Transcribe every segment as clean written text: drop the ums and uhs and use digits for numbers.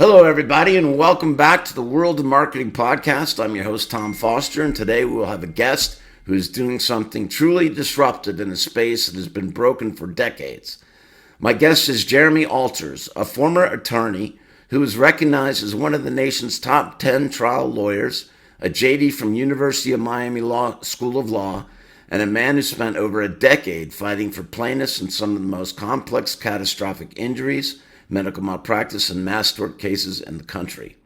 Hello, everybody, and welcome back to the World of Marketing podcast. I'm your host, Tom Foster, and today we'll have a guest who is doing something truly disruptive in a space that has been broken for decades. My guest is Jeremy Alters, a former attorney who is recognized as one of the nation's top 10 trial lawyers, a JD from University of Miami School of Law, and a man who spent over a decade fighting for plaintiffs in some of the most complex catastrophic injuries, medical malpractice, and mass tort cases in the country.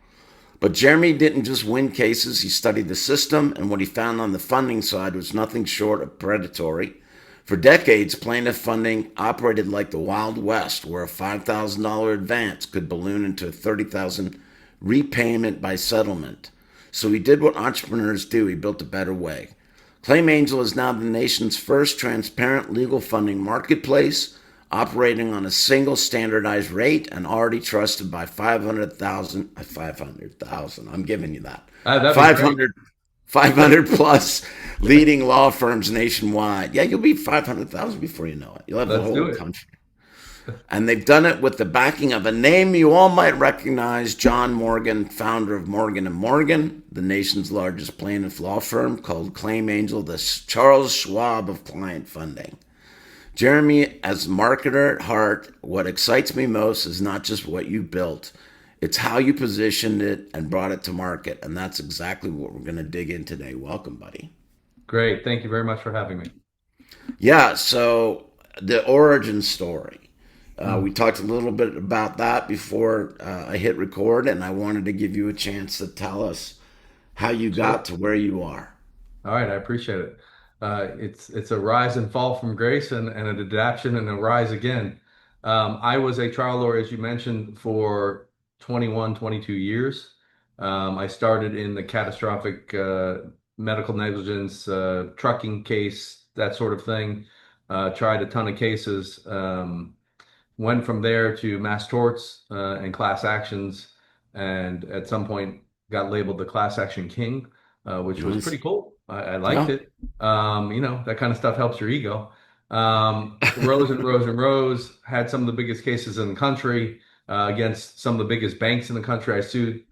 But Jeremy didn't just win cases, he studied the system, and what he found on the funding side was nothing short of predatory. For decades, plaintiff funding operated like the Wild West, where a $5,000 advance could balloon into a $30,000 repayment by settlement. So he did what entrepreneurs do, he built a better way. Claim Angel is now the nation's first transparent legal funding marketplace, operating on a single standardized rate and already trusted by 500,000, I'm giving you that, That'd be great. 500, 500 plus leading law firms nationwide. Yeah, you'll be 500,000 before you know it. You'll have the Let's do whole it. country. And they've done it with the backing of a name you all might recognize, John Morgan, founder of Morgan & Morgan, the nation's largest plaintiff law firm, called Claim Angel, the Charles Schwab of client funding. Jeremy, as a marketer at heart, what excites me most is not just what you built, it's how you positioned it and brought it to market. And that's exactly what we're going to dig in today. Welcome, buddy. Great. Thank you very much for having me. Yeah, so the origin story. We Mm. talked a little bit about that before I hit record, and I wanted to give you a chance to tell us how you got Sure. to where you are. All right. I appreciate it. It's a rise and fall from grace and an adaptation and a rise again. I was a trial lawyer, as you mentioned, for 21, 22 years. I started in the catastrophic medical negligence, trucking case, that sort of thing. Tried a ton of cases. Went from there to mass torts and class actions, and at some point got labeled the class action king, which was Nice. pretty cool. I liked Yeah. it. That kind of stuff helps your ego. Rose and rose and rose. Had some of the biggest cases in the country against some of the biggest banks in the country. I sued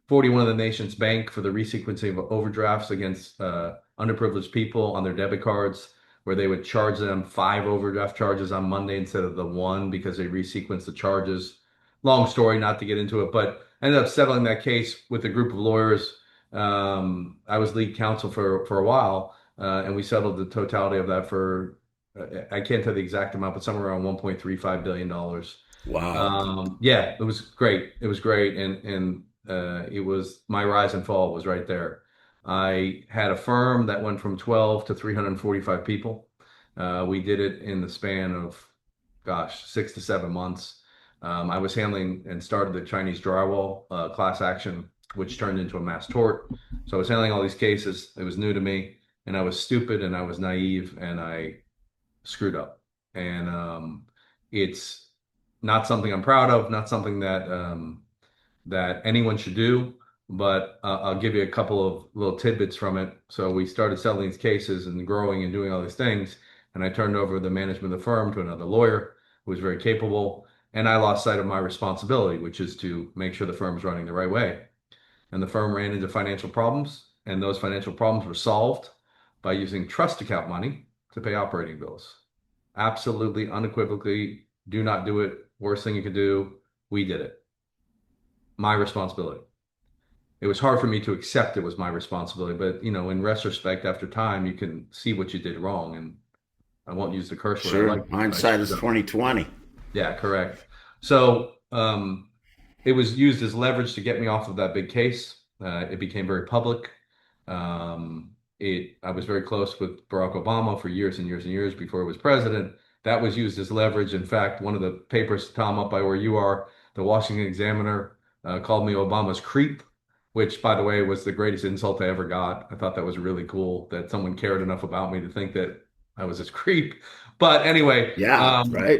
41 of the nation's bank for the resequencing of overdrafts against underprivileged people on their debit cards, where they would charge them 5 overdraft charges on Monday instead of the one because they resequenced the charges. Long story, not to get into it, but I ended up settling that case with a group of lawyers. I was lead counsel for a while, and we settled the totality of that for I can't tell the exact amount, but somewhere around $1.35 billion dollars. Wow. Yeah, it was great. It was great, and it was my rise and fall was right there. I had a firm that went from 12 to 345 people. We did it in the span of, gosh, 6 to 7 months. I was handling and started the Chinese drywall class action, which turned into a mass tort. So I was handling all these cases. It was new to me, and I was stupid and I was naive and I screwed up. And it's not something I'm proud of, not something that anyone should do. But I'll give you a couple of little tidbits from it. So we started settling these cases and growing and doing all these things. And I turned over the management of the firm to another lawyer who was very capable. And I lost sight of my responsibility, which is to make sure the firm is running the right way. And the firm ran into financial problems. And those financial problems were solved by using trust account money to pay operating bills. Absolutely, unequivocally, do not do it. Worst thing you could do. We did it. My responsibility. It was hard for me to accept it was my responsibility, but in retrospect, after time, you can see what you did wrong. And I won't use the curse word I Sure. like, but I Hindsight screwed is up. 2020. Yeah, correct. So it was used as leverage to get me off of that big case. It became very public. I was very close with Barack Obama for years and years and years before he was president. That was used as leverage. In fact, one of the papers, Tom, up by where you are, the Washington Examiner, called me Obama's creep, which, by the way, was the greatest insult I ever got. I thought that was really cool that someone cared enough about me to think that I was his creep. But anyway, Yeah, right.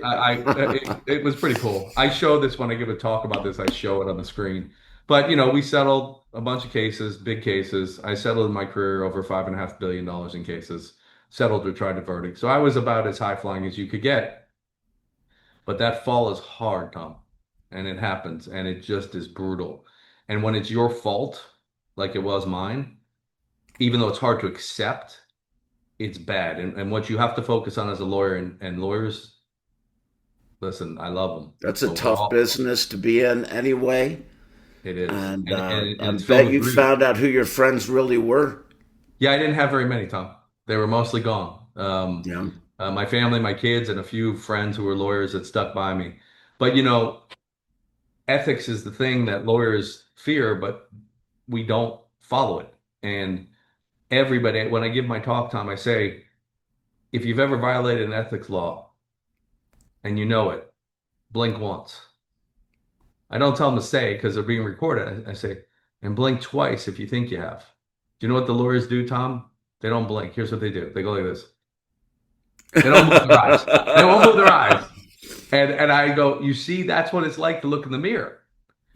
it was pretty cool. I show this when I give a talk about this. I show it on the screen. But we settled a bunch of cases, big cases. I settled in my career over $5.5 billion in cases, settled or tried to verdict. So I was about as high flying as you could get. But that fall is hard, Tom. and it happens, and it just is brutal. And when it's your fault, like it was mine, even though it's hard to accept, it's bad. And what you have to focus on as a lawyer, and lawyers, listen, I love them, That's a but we're tough all, business to be in anyway. it is. And And I it's filled bet with you grief. found out who your friends really were. Yeah, I didn't have very many, Tom. They were mostly gone. Yeah. My family, my kids, and a few friends who were lawyers that stuck by me. But ethics is the thing that lawyers fear, but we don't follow it. And everybody, when I give my talk, Tom, I say, if you've ever violated an ethics law and you know it, blink once. I don't tell them to say because they're being recorded. I say, and blink twice if you think you have. Do you know what the lawyers do, Tom? They don't blink. Here's what they do. They go like this. They don't move their eyes. They won't move their eyes. And I go, you see, that's what it's like to look in the mirror.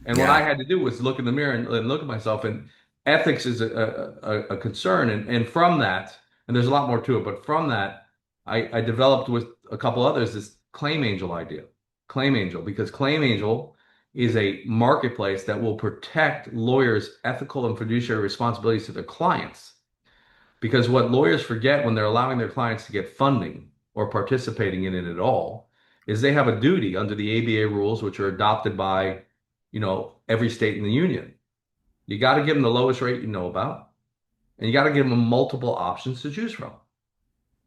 And what I Yeah. had to do was look in the mirror and look at myself. And ethics is a concern. And from that, and there's a lot more to it, but from that, I developed with a couple others this claim angel idea. Claim angel, because claim angel is a marketplace that will protect lawyers' ethical and fiduciary responsibilities to their clients. Because what lawyers forget when they're allowing their clients to get funding or participating in it at all is they have a duty under the ABA rules, which are adopted by, every state in the union. You got to give them the lowest rate you know about, and you got to give them multiple options to choose from.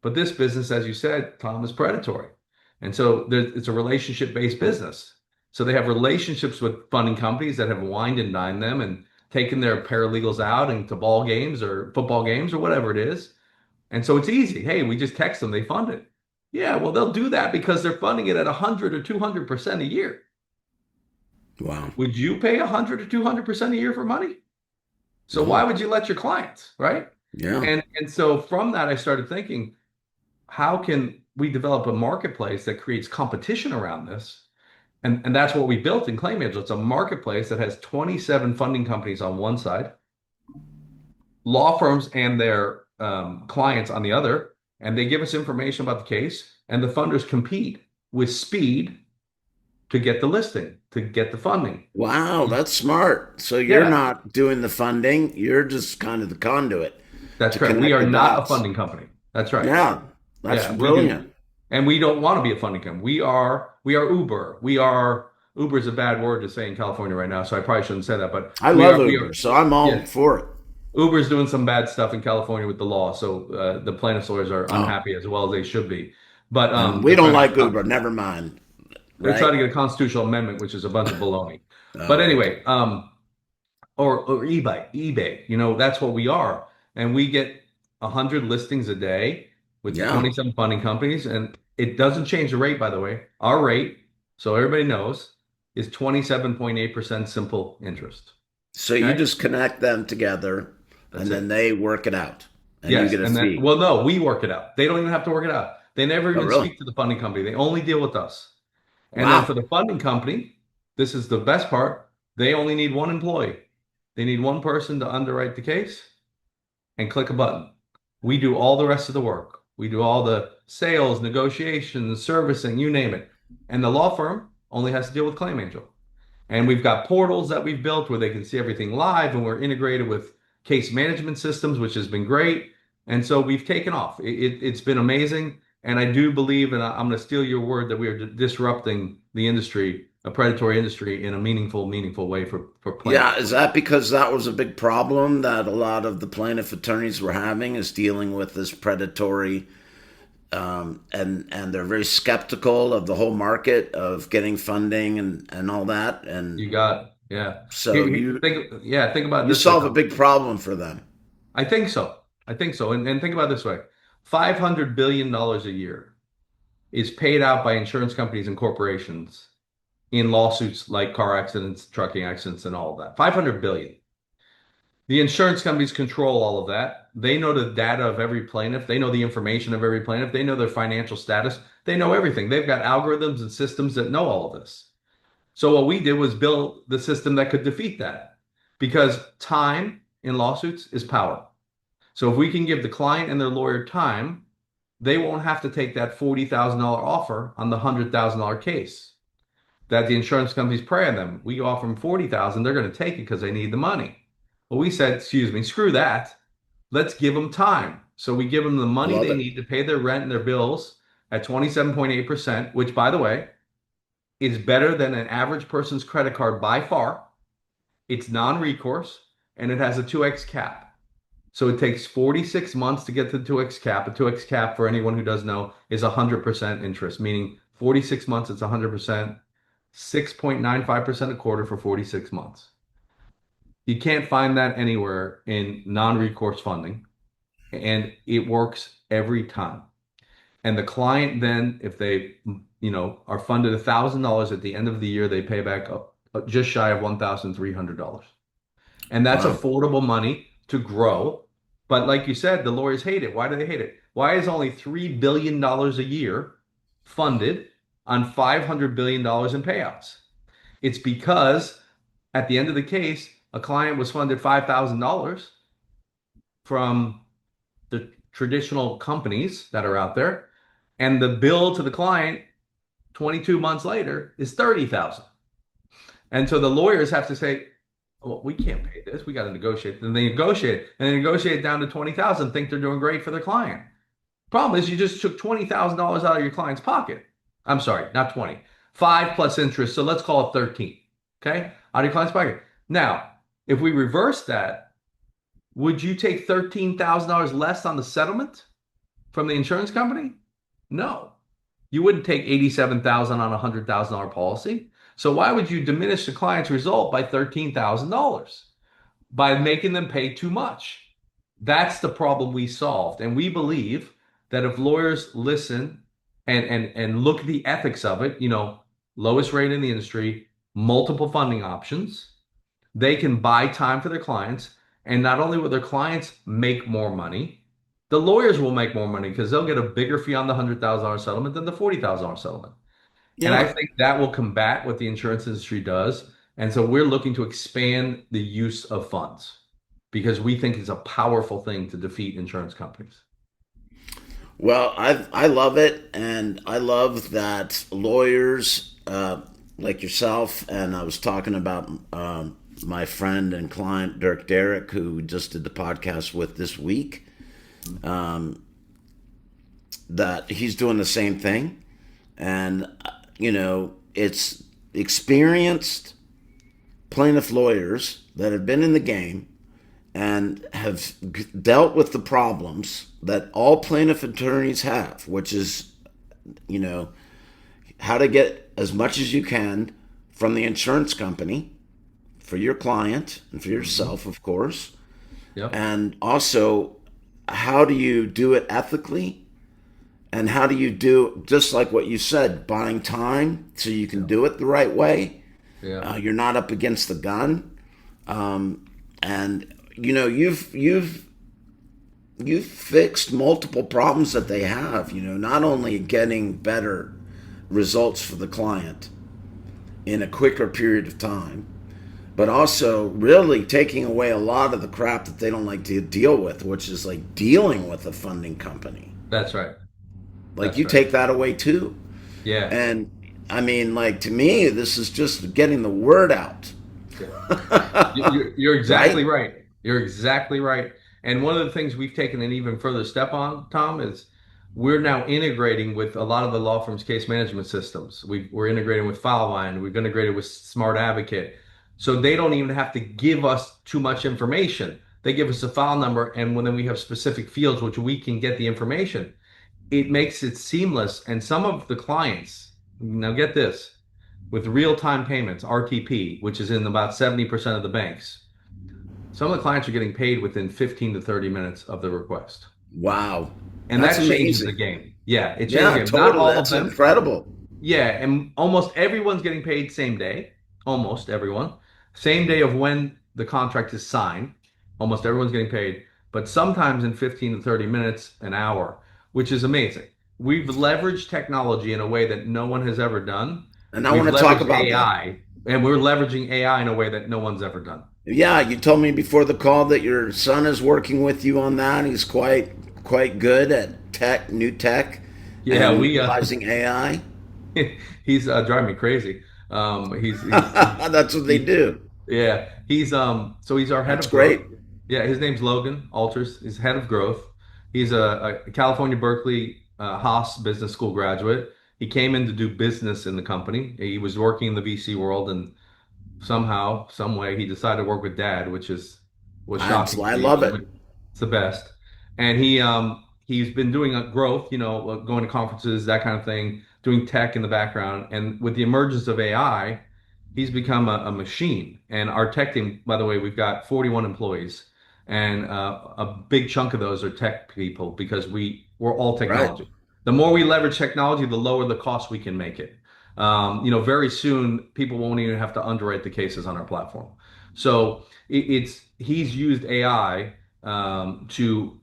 But this business, as you said, Tom, is predatory. And so it's a relationship-based business. So they have relationships with funding companies that have wined and dined them and taken their paralegals out into ball games or football games or whatever it is. And so it's easy. Hey, we just text them, they fund it. Yeah, well, they'll do that because they're funding it at 100 or 200% a year. Wow. Would you pay 100 or 200% a year for money? So why No. would you let your clients, right? Yeah. And so from that, I started thinking, how can we develop a marketplace that creates competition around this? And that's what we built in Claim Angel. It's a marketplace that has 27 funding companies on one side, law firms and their clients on the other, and they give us information about the case, and the funders compete with speed to get the listing, to get the funding. Wow, that's smart. So you're Yeah, not doing the funding, you're just kind of the conduit that's to correct. We connect are the not a dots. funding company. That's right. Yeah, that's Yeah, we do. brilliant. And we don't want to be a funding company. We are Uber. Uber is a bad word to say in California right now, so I probably shouldn't say that, but I we love are we Uber, are so I'm all yeah. for it. Uber's doing some bad stuff in California with the law, so the plaintiffs' lawyers are Oh, unhappy as well as they should be. But and we they're don't trying to like get Uber, never mind. they're trying Right? to get a constitutional amendment, which is a bunch of baloney. But Oh, okay. anyway, or eBay, that's what we are, and we get 100 listings a day with Yeah. 27 funding companies, and it doesn't change the rate, by the way. Our rate, so everybody knows, is 27.8% simple interest. So you Okay, just connect them together that's and then it. they work it out and you Yes, get a and then, fee. well, no, we work it out. They don't even have to work it out. They never Oh, even really? speak to the funding company. They only deal with us. And then for Wow. the funding company, this is the best part. They only need one employee. They need one person to underwrite the case and click a button. We do all the rest of the work. We do all the sales, negotiations, servicing, you name it. And the law firm only has to deal with Claim Angel. And we've got portals that we've built where they can see everything live, and we're integrated with case management systems, which has been great. And so we've taken off. It's been amazing. And I do believe, and I'm going to steal your word, that we are disrupting the industry, a predatory industry, in a meaningful way for Yeah, plaintiffs. is that because that was a big problem that a lot of the plaintiff attorneys were having is dealing with this predatory and they're very skeptical of the whole market of getting funding and all that and You got it. Yeah. so you Think about it you this way, solve a Tom. big problem for them. I think so. I think so. And think about it this way. $500 billion a year is paid out by insurance companies and corporations in lawsuits like car accidents, trucking accidents, and all of that. 500 billion. The insurance companies control all of that. They know the data of every plaintiff. They know the information of every plaintiff. They know their financial status. They know everything. They've got algorithms and systems that know all of this. So what we did was build the system that could defeat that because time in lawsuits is power. So if we can give the client and their lawyer time, they won't have to take that $40,000 offer on the $100,000 case. that the insurance companies prey on them. We offer them 40,000, they're going to take it because they need the money. Well, we said, excuse me, screw that. Let's give them time. So we give them the I money love they it. need to pay their rent and their bills at 27.8%, which, by the way, is better than an average person's credit card by far. It's non-recourse and it has a 2x cap. So it takes 46 months to get to the 2x cap. A 2x cap, for anyone who doesn't know, is 100% interest, meaning 46 months, it's 100%, 6.95% a quarter for 46 months. You can't find that anywhere in non-recourse funding, and it works every time. And the client then, if they, are funded $1,000 at the end of the year, they pay back just shy of $1,300. And that's Wow. affordable money to grow. But like you said, the lawyers hate it. Why do they hate it? Why is only $3 billion a year funded on $500 billion in payouts? It's because at the end of the case, a client was funded $5,000 from the traditional companies that are out there, and the bill to the client 22 months later is 30,000. And so the lawyers have to say, well, we can't pay this. We got to negotiate. Then they negotiate, and they negotiate down to 20,000, think they're doing great for their client. Problem is, you just took $20,000 out of your client's pocket. I'm sorry, not 20. 5 plus interest, so let's call it 13. Okay? Out of your client's pocket. Now, if we reverse that, would you take $13,000 less on the settlement from the insurance company? No. You wouldn't take 87,000 on a $100,000 policy. So why would you diminish the client's result by $13,000 by making them pay too much? That's the problem we solved. And we believe that if lawyers listen and look at the ethics of it, lowest rate in the industry, multiple funding options, they can buy time for their clients. And not only will their clients make more money, the lawyers will make more money because they'll get a bigger fee on the $100,000 settlement than the $40,000 settlement. And I Yeah. think that will combat what the insurance industry does. And so we're looking to expand the use of funds because we think it's a powerful thing to defeat insurance companies. Well, I love it, and I love that lawyers like yourself. And I was talking about my friend and client Dirk Derrick, who just did the podcast with this week. That he's doing the same thing, and it's experienced plaintiff lawyers that have been in the game and have dealt with the problems that all plaintiff attorneys have, which is, how to get as much as you can from the insurance company for your client and for Mhm. yourself, of course. Yep. And also, how do you do it ethically? And how do you do, just like what you said, buying time so you can Yeah. do it the right way? Yeah. You're not up against the gun. And you've fixed multiple problems that they have. Not only getting better results for the client in a quicker period of time, but also really taking away a lot of the crap that they don't like to deal with, which is like dealing with a funding company. That's right. Like That's you right. take that away too. Yeah. And I mean, like to me, this is just getting the word out, Yeah. You're exactly right? right. You're exactly right. And one of the things we've taken an even further step on, Tom, is we're now integrating with a lot of the law firm's case management systems. We're integrating with FileVine. We've integrated with Smart Advocate. So they don't even have to give us too much information. They give us a file number, and when then we have specific fields which we can get the information. It makes it seamless. And some of the clients, now get this, with real-time payments, RTP, which is in about 70% of the banks. Some of the clients are getting paid within 15 to 30 minutes of the request. Wow, And that's that changes the amazing. game. Yeah, it changes the Yeah, game. Not totally. all of That's them. incredible. Yeah, and almost everyone's getting paid same day. Almost everyone. Same day of when the contract is signed. Almost everyone's getting paid. But sometimes in 15 to 30 minutes, an hour, which is amazing. We've leveraged technology in a way that no one has ever done. And I We've want to talk leveraged about that. AI, and we're leveraging AI in a way that no one's ever done. Yeah, you told me before the call that your son is working with you on that. He's quite good at new tech, Yeah, and we utilizing AI. he's driving me crazy. That's what they do. Yeah, so he's our head That's of growth. great. Yeah, his name's Logan Alters. He's head of growth. He's a California Berkeley Haas Business School graduate. He came in to do business in the company. He was working in the VC world, and somehow, some way, he decided to work with Dad, which was shocking to I me, love but it. it's the best. And he's been doing a growth, going to conferences, that kind of thing, doing tech in the background. And with the emergence of AI, he's become a machine. And our tech team, by the way, we've got 41 employees, and a big chunk of those are tech people because we're all Right. technology. The more we leverage technology, the lower the cost we can make it. Very soon people won't even have to underwrite the cases on our platform. So he's used AI to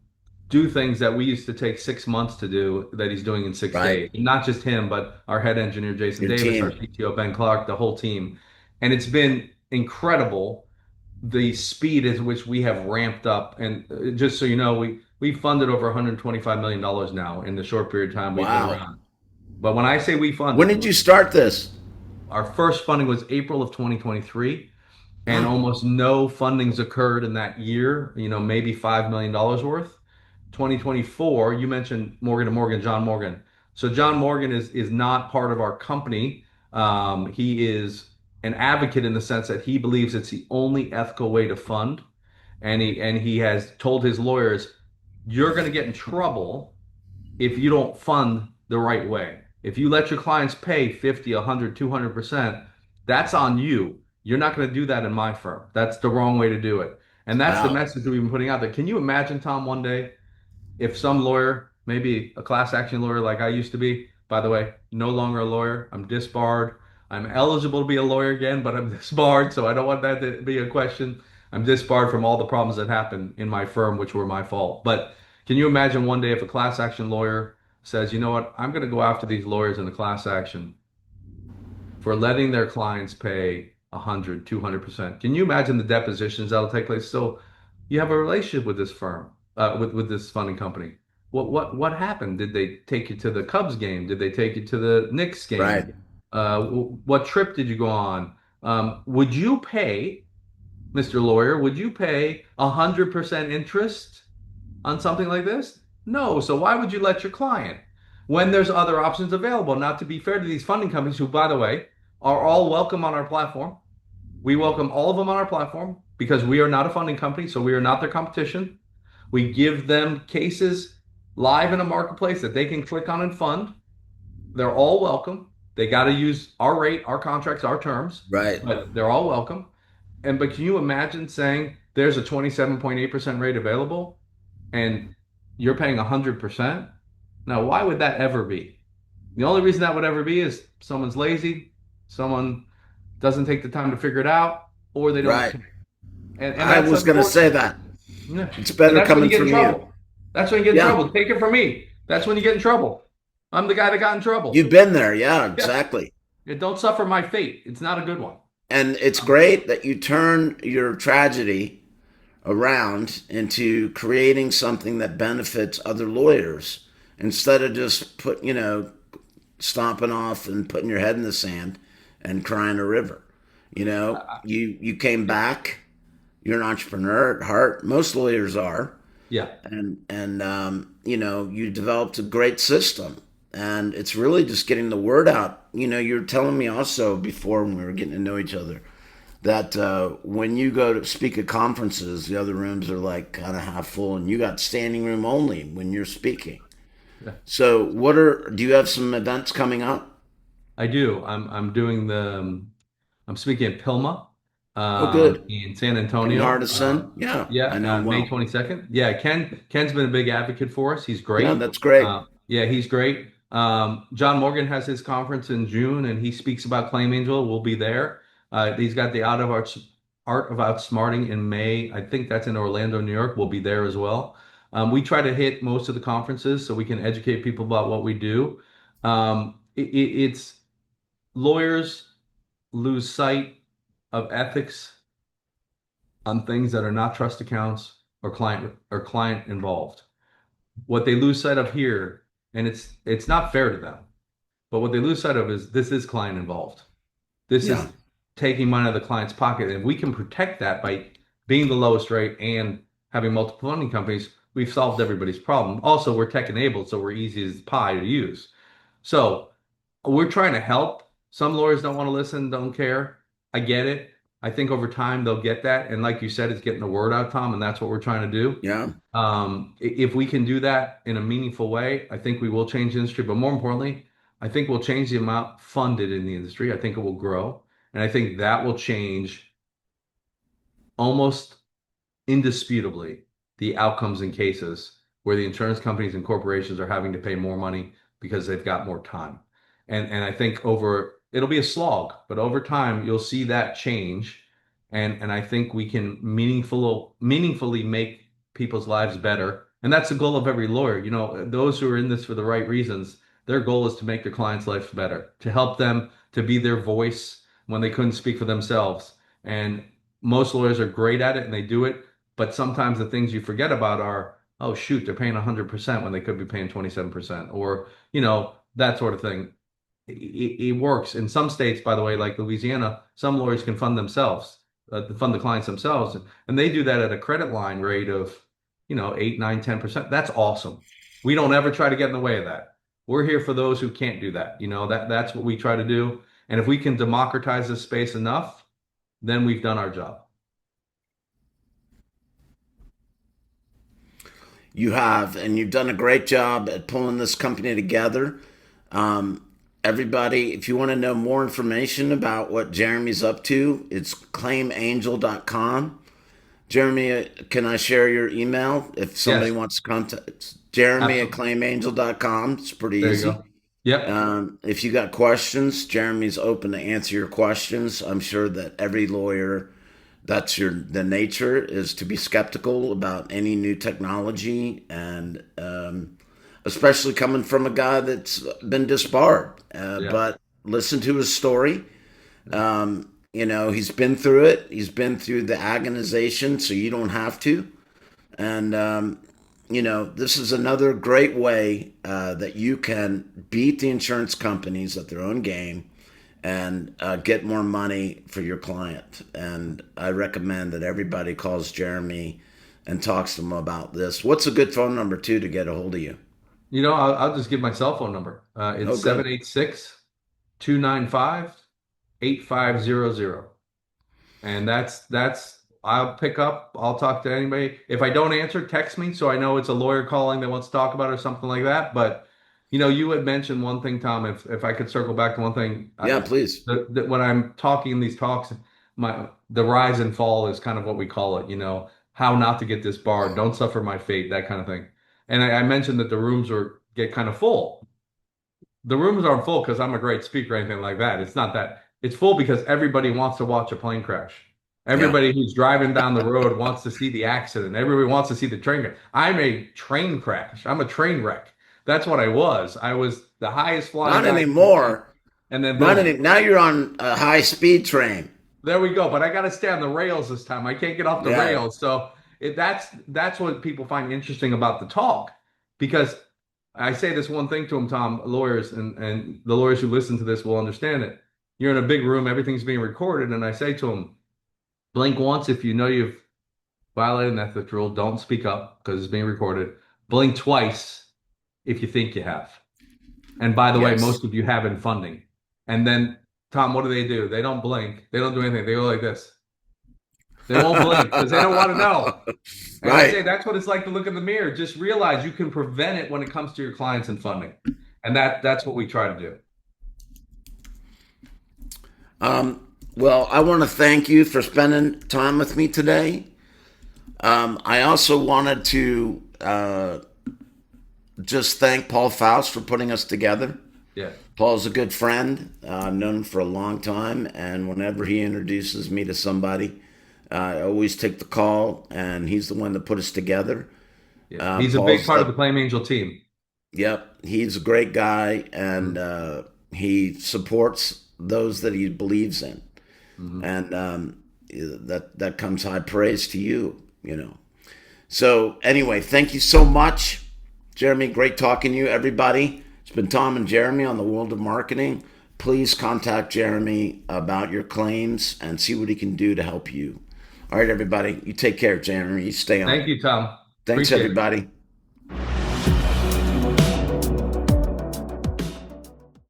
do things that we used to take 6 months to do that he's doing in six Right. days. Not just him, but our head engineer Jason Your Davis, our team. CTO Ben Clark, the whole team, and it's been incredible the speed at which we have ramped up. And just so you know, we funded over $125 million now in the short period of time we've been Wow. around. But when I say we When funded, did you start this? our first funding was April of 2023, and almost no fundings occurred in that year, maybe $5 million worth. 2024, you mentioned Morgan to Morgan, John Morgan. So John Morgan is not part of our company. He is an advocate in the sense that he believes it's the only ethical way to fund, and he has told his lawyers, you're going to get in trouble if you don't fund the right way. If you let your clients pay 50, 100, 200%, that's on you. You're not going to do that in my firm. That's the wrong way to do it. And that's the Wow. message that we've been putting out there. Can you imagine, Tom, one day if some lawyer, maybe a class action lawyer like I used to be, by the way, no longer a lawyer, I'm disbarred. I'm eligible to be a lawyer again, but I'm disbarred, so I don't want that to be a question. I'm disbarred from all the problems that happened in my firm, which were my fault. But can you imagine one day if a class action lawyer says, you know what, I'm going to go after these lawyers in the class action for letting their clients pay 100, 200%. Can you imagine the depositions that'll take place? So you have a relationship with this firm, with this funding company. What happened? Did they take you to the Cubs game? Did they take you to the Knicks Right. game? What trip did you go on? Would you pay, Mr. Lawyer, would you pay 100% interest on something like this? No. So why would you let your client when there's other options available? Now, to be fair to these funding companies, who, by the way, are all welcome on our platform, we welcome all of them on our platform because we are not a funding company, so we are not their competition. We give them cases live in a marketplace that they can click on and fund. They're all welcome. They got to use our rate, our contracts, our terms, Right. but they're all welcome. But can you imagine saying there's a 27.8% rate available and you're paying 100%? Now, why would that ever be? The only reason that would ever be is someone's lazy, someone doesn't take the time to figure it out, or they don't Right. care. And I that's was going to say unfortunate. that. Yeah. It's And better that's when you coming get in from you. trouble. That's when you get in Yeah. trouble. Take it from me. That's when you get in trouble. I'm the guy that got in trouble. You've been there. Yeah, Yeah. exactly. Yeah, don't suffer my fate. It's not a good one. And it's great that you turn your tragedy around into creating something that benefits other lawyers instead of just stomping off and putting your head in the sand and crying a river. You came back. You're an entrepreneur at heart. Most lawyers are, Yeah. and you developed a great system, and it's really just getting the word out. You're telling me also before when we were getting to know each other that when you go to speak at conferences, the other rooms are like kind of half full, and you got standing room only when you're speaking. Yeah. So, do you have some events coming up? I do. I'm doing I'm speaking at PILMA Oh, good. in San Ken Antonio. Hardison, yeah, I know him May well. 22nd. Yeah, Ken's been a big advocate for us. He's Yeah, great. that's great. Yeah, he's great. John Morgan has his conference in June, and he speaks about Claim Angel. We'll be there. He's got the Art of Outsmarting in May. I think that's in Orlando, New York. We'll be there as well. We try to hit most of the conferences so we can educate people about what we do. It's lawyers lose sight of ethics on things that are not trust accounts or client involved. What they lose sight of here, and it's not fair to them, but what they lose sight of is this is client involved. This Yeah. is taking money out of the client's pocket. And if we can protect that by being the lowest rate and having multiple funding companies, we've solved everybody's problem. Also, we're tech enabled, so we're easy as pie to use. So we're trying to help. Some lawyers don't want to listen, don't care. I get it. I think over time they'll get that. And like you said, it's getting the word out, Tom, and that's what we're trying to do. Yeah. If we can do that in a meaningful way, I think we will change the industry. But more importantly, I think we'll change the amount funded in the industry. I think it will grow. And I think that will change almost indisputably the outcomes in cases where the insurance companies and corporations are having to pay more money because they've got more time. And I think over it'll be a slog, but over time you'll see that change. And I think we can meaningfully make people's lives better. And that's the goal of every lawyer. You know, those who are in this for the right reasons, their goal is to make their clients' life better, to help them to be their voice when they couldn't speak for themselves. And most lawyers are great at it and they do it, but sometimes the things you forget about are, oh shoot, they're paying 100% when they could be paying 27%, or that sort of thing. It works in some states, by the way, like Louisiana. Some lawyers can fund themselves, fund the clients themselves, and they do that at a credit line rate of 8, 9, 10%. That's awesome. We don't ever try to get in the way of that. We're here for those who can't do that. That's what we try to do. And if we can democratize this space enough, then we've done our job. You have, and you've done a great job at pulling this company together. Everybody, if you want to know more information about what Jeremy's up to, it's claimangel.com. Jeremy, can I share your email if somebody Yes, wants to contact Jeremy at absolutely. claimangel.com? It's pretty There you easy. go. Yep. If you got questions, Jeremy's open to answer your questions. I'm sure that every lawyer, the nature is to be skeptical about any new technology, and especially coming from a guy that's been disbarred. Yeah. But listen to his story. He's been through it. He's been through the agonization, so you don't have to. And this is another great way that you can beat the insurance companies at their own game and get more money for your client. And I recommend that everybody calls Jeremy and talks to him about this. What's a good phone number, too, to get a hold of you? I'll just give my cell phone number. Oh, It's good. 786-295-8500. And I'll pick up, I'll talk to anybody. If I don't answer, text me so I know it's a lawyer calling that wants to talk about it or something like that. But you had mentioned one thing, Tom, if I could circle back to one thing, Yeah, please. when I'm talking in these talks, the rise and fall is kind of what we call it, how not to get this barred, don't suffer my fate, that kind of thing. And I mentioned that the rooms get kind of full. The rooms aren't full because I'm a great speaker or anything like that. It's not that. It's full because everybody wants to watch a plane crash. Yeah. Everybody who's driving down the road wants to see the accident. Everybody wants to see the train crash. I'm a train crash. I'm a train wreck. That's what I was. I was the highest flying Not guy in the plane, anymore. and then Not boom. any. Now you're on a high speed train. There we go. But I got to stay on the rails this time. I can't get off the Yeah. rails. So that's what people find interesting about the talk, because I say this one thing to them, Tom, lawyers, and the lawyers who listen to this will understand it. You're in a big room, everything's being recorded, and I say to them, blink once if you know you've violated an ethics rule. Don't speak up because it's being recorded. Blink twice if you think you have. And by the way, Yes. most of you have in funding. And then, Tom, what do? They don't blink. They don't do anything. They go like this. They won't blink because they don't want to know. And I say Right. that's what it's like to look in the mirror. Just realize you can prevent it when it comes to your clients and funding. And that's what we try to do. Well, I want to thank you for spending time with me today. I also wanted to just thank Paul Faust for putting us together. Yeah. Paul's a good friend. I've known him for a long time, and whenever he introduces me to somebody, I always take the call, and he's the one that put us together. Yeah. He's a big Paul's part of the Claim Angel team. Yep, he's a great guy, and he supports those that he believes in, Mm-hmm. and that comes high praise to you. So anyway, thank you so much, Jeremy. Great talking to you, everybody. It's been Tom and Jeremy on the World of Marketing please contact Jeremy about your claims and see what he can do to help you. All right, everybody. You take care, Jeremy. You stay on. Thank you, Tom. Thanks, Appreciate it. everybody.